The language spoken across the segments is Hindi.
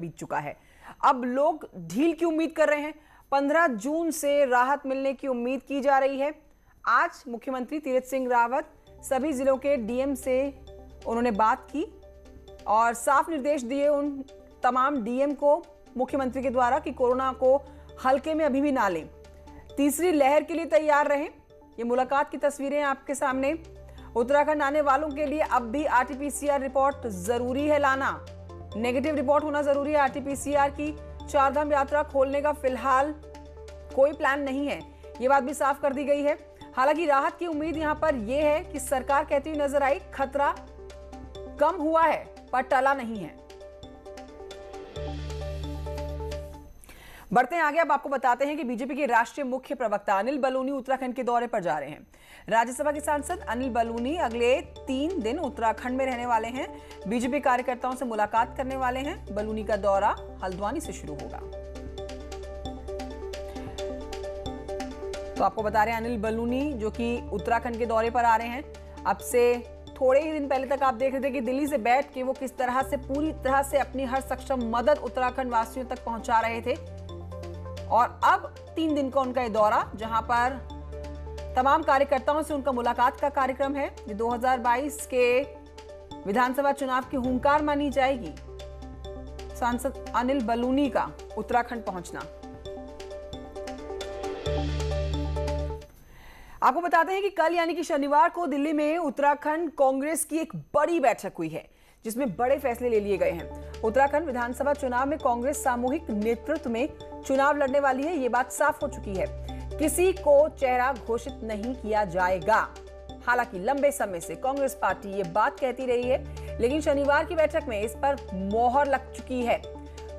बीत चुका है। अब लोग ढील की उम्मीद कर रहे हैं। 15 जून से राहत मिलने की उम्मीद की जा रही है। आज मुख्यमंत्री तीरथ सिंह रावत सभी जिलों के डीएम से उन्होंने बात की और साफ निर्देश दिए उन तमाम डीएम को मुख्यमंत्री के द्वारा कि कोरोना को हल्के में अभी भी ना लें, तीसरी लहर के लिए तैयार रहें। ये मुलाकात की तस्वीरें आपके सामने। उत्तराखंड आने वालों के लिए अब भी आरटीपीसीआर रिपोर्ट जरूरी है लाना। नेगेटिव रिपोर्ट होना जरूरी है आरटीपीसीआर की। चारधाम यात्रा खोलने का फिलहाल कोई प्लान नहीं है, ये बात भी साफ कर दी गई है। हालांकि राहत की उम्मीद यहां पर यह है कि सरकार कहती हुई नजर आई खतरा कम हुआ है पर टला नहीं है। बढ़ते हैं आगे। अब आपको बताते हैं कि बीजेपी के राष्ट्रीय मुख्य प्रवक्ता अनिल बलूनी उत्तराखंड के दौरे पर जा रहे हैं। राज्यसभा के सांसद अनिल बलूनी अगले 3 दिन उत्तराखंड में रहने वाले हैं। बीजेपी कार्यकर्ताओं से मुलाकात करने वाले हैं। बलूनी का दौरा हल्द्वानी से शुरू होगा। तो आपको बता रहे हैं अनिल बलूनी जो कि उत्तराखंड के दौरे पर आ रहे हैं। अब से थोड़े ही दिन पहले तक आप देख रहे थे कि दिल्ली से बैठ के वो किस तरह से पूरी तरह से अपनी हर सक्षम मदद उत्तराखंड वासियों तक पहुंचा रहे थे। और अब 3 दिन का उनका ये दौरा, जहां पर तमाम कार्यकर्ताओं से उनका मुलाकात का कार्यक्रम है। ये 2022 के विधानसभा चुनाव की हुंकार मानी जाएगी सांसद अनिल बलूनी का उत्तराखंड पहुंचना। आपको बताते हैं कि कल यानी कि शनिवार को दिल्ली में उत्तराखंड कांग्रेस की एक बड़ी बैठक हुई है जिसमें बड़े फैसले ले लिए गए हैं। उत्तराखंड विधानसभा चुनाव में कांग्रेस सामूहिक नेतृत्व में चुनाव लड़ने वाली है, ये बात साफ हो चुकी है। किसी को चेहरा घोषित नहीं किया जाएगा। हालांकि लंबे समय से कांग्रेस पार्टी ये बात कहती रही है, लेकिन शनिवार की बैठक में इस पर मोहर लग चुकी है।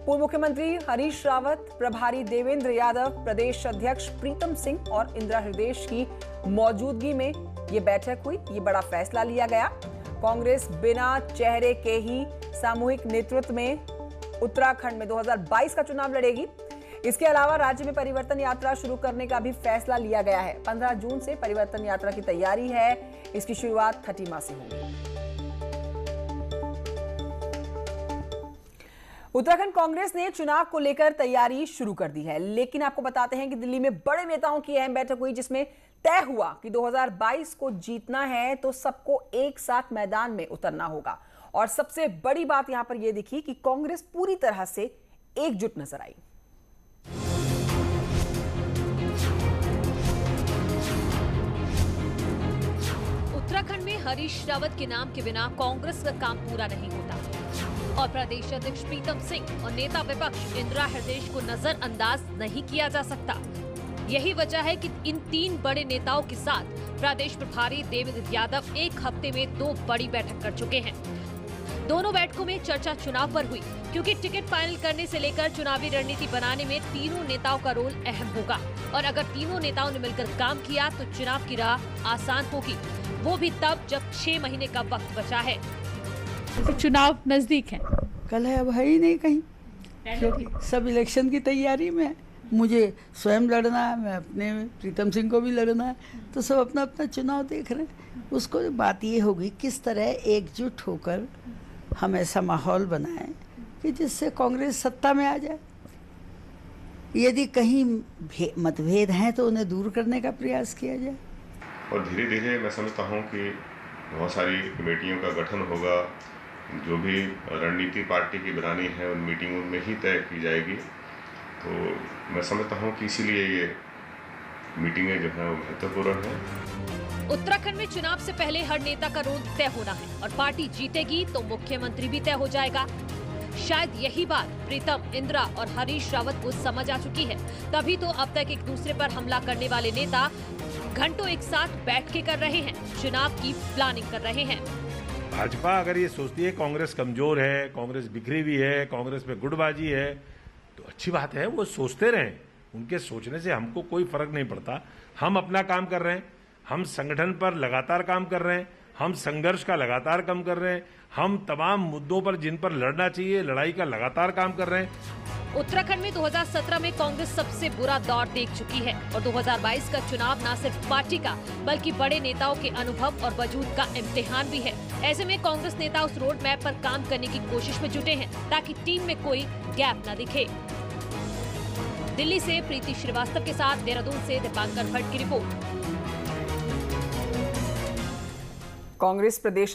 पूर्व मुख्यमंत्री हरीश रावत, प्रभारी देवेंद्र यादव, प्रदेश अध्यक्ष प्रीतम सिंह और इंदिरा हृदय की मौजूदगी में ये बैठक हुई। ये बड़ा फैसला लिया गया। कांग्रेस बिना चेहरे के ही सामूहिक नेतृत्व में उत्तराखंड में 2022 का चुनाव लड़ेगी। इसके अलावा राज्य में परिवर्तन यात्रा शुरू करने का भी फैसला लिया गया है। 15 जून से परिवर्तन यात्रा की तैयारी है। इसकी शुरुआत खटीमा से होगी। उत्तराखंड कांग्रेस ने चुनाव को लेकर तैयारी शुरू कर दी है, लेकिन आपको बताते हैं कि दिल्ली में बड़े नेताओं की अहम बैठक हुई जिसमें तय हुआ कि 2022 को जीतना है तो सबको एक साथ मैदान में उतरना होगा। और सबसे बड़ी बात यहां पर यह दिखी कि कांग्रेस पूरी तरह से एकजुट नजर आई। उत्तराखंड में हरीश रावत के नाम के बिना कांग्रेस का काम पूरा नहीं होता और प्रदेश अध्यक्ष प्रीतम सिंह और नेता विपक्ष इंदिरा हृदय को नजरअंदाज नहीं किया जा सकता। यही वजह है कि इन 3 बड़े नेताओं के साथ प्रदेश प्रभारी देवेंद्र यादव एक हफ्ते में 2 बड़ी बैठक कर चुके हैं। दोनों बैठकों में चर्चा चुनाव पर हुई, क्योंकि टिकट फाइनल करने से लेकर चुनावी रणनीति बनाने में तीनों नेताओं का रोल अहम होगा। और अगर तीनों नेताओं ने मिलकर काम किया तो चुनाव की राह आसान होगी, वो भी तब जब 6 महीने का वक्त बचा है। चुनाव नजदीक है, कल है, अब है ही नहीं कहीं, क्योंकि सब इलेक्शन की तैयारी में है। मुझे स्वयं लड़ना है, मैं अपने प्रीतम सिंह को भी लड़ना है, तो सब अपना अपना चुनाव देख रहे हैं। उसको बात ये होगी किस तरह एकजुट होकर हम ऐसा माहौल बनाएं कि जिससे कांग्रेस सत्ता में आ जाए। यदि कहीं मतभेद हैं तो उन्हें दूर करने का प्रयास किया जाए। और धीरे धीरे मैं समझता हूँ कि बहुत सारी कमेटियों का गठन होगा। जो भी रणनीति पार्टी की बनानी है उन मीटिंगों में ही तय की जाएगी। तो मैं समझता हूँ कि इसीलिए ये मीटिंगें जो है वो महत्वपूर्ण है। उत्तराखंड में चुनाव से पहले हर नेता का रोल तय होना है और पार्टी जीतेगी तो मुख्यमंत्री भी तय हो जाएगा। शायद यही बात प्रीतम, इंदिरा और हरीश रावत को समझ आ चुकी है। तभी तो अब तक एक दूसरे पर हमला करने वाले नेता घंटों एक साथ बैठ के कर रहे हैं, चुनाव की प्लानिंग कर रहे हैं। भाजपा अगर ये सोचती है कांग्रेस कमजोर है, कांग्रेस बिखरी हुई है, कांग्रेस में गुटबाजी है, तो अच्छी बात है, वो सोचते रहें। उनके सोचने से हमको कोई फर्क नहीं पड़ता। हम अपना काम कर रहे हैं, हम संगठन पर लगातार काम कर रहे हैं, हम संघर्ष का लगातार काम कर रहे हैं, हम तमाम मुद्दों पर जिन पर लड़ना चाहिए लड़ाई का लगातार काम कर रहे हैं। उत्तराखंड में 2017 में कांग्रेस सबसे बुरा दौर देख चुकी है और 2022 का चुनाव न सिर्फ पार्टी का बल्कि बड़े नेताओं के अनुभव और वजूद का इम्तिहान भी है। ऐसे में कांग्रेस नेता उस रोड मैप पर काम करने की कोशिश में जुटे हैं ताकि टीम में कोई गैप न दिखे। दिल्ली से प्रीति श्रीवास्तव के साथ देहरादून से दीपांकर भट्ट की रिपोर्ट। कांग्रेस प्रदेश